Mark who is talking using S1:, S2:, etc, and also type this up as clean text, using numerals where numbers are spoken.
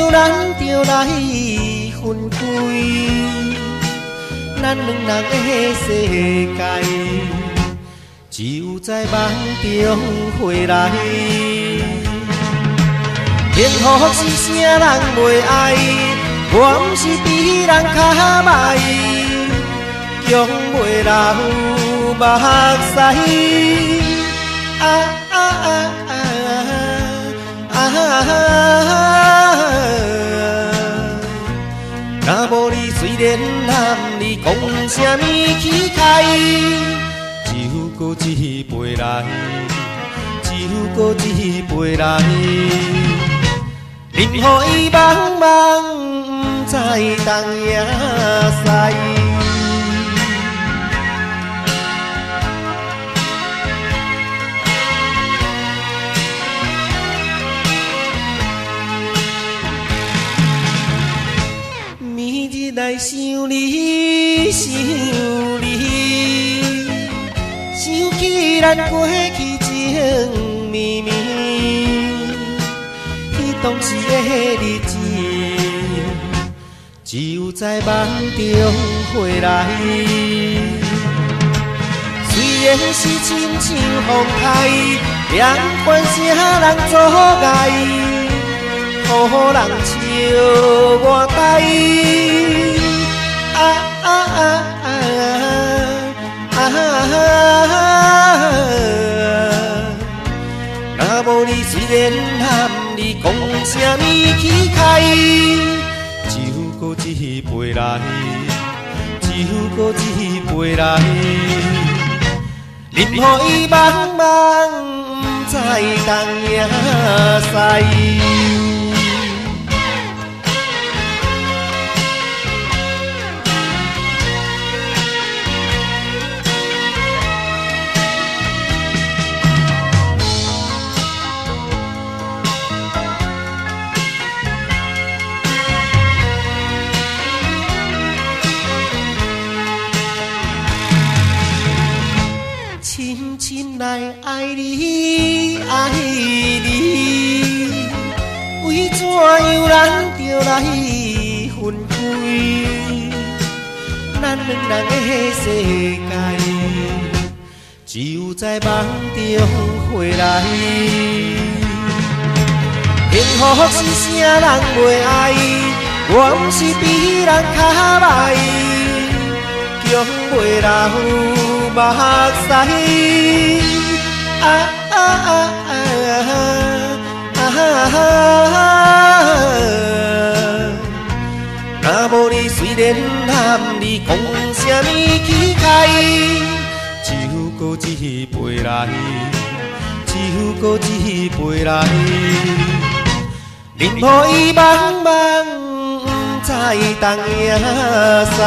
S1: 悠然就来分开，咱两人的世界，只有在梦中回来。幸福是啥人袂爱，我毋是比人较歹，强袂流目屎。若无你，虽然男你讲啥物气概，只有搁一杯来，只有搁一杯来。任何伊茫茫，不知东野西。每日来想你，想你，想起咱过去情绵绵。当时的日子，只有在梦中回来。虽然是亲像风台，连关声人阻碍，予人笑我呆。若无你，虽然含你讲啥物气概，只有搁一杯来，只有搁一杯来。任何伊茫茫，不知东野西。深深来爱你，爱你，为怎样咱就来分开？咱两人的世界，只有在梦中回来。幸福是啥人袂爱，我毋是比人较歹，强袂流目屎。若无你，虽然含你讲啥物气概，只有搁一杯来，只有搁一杯来。任何伊茫茫，不知东野西。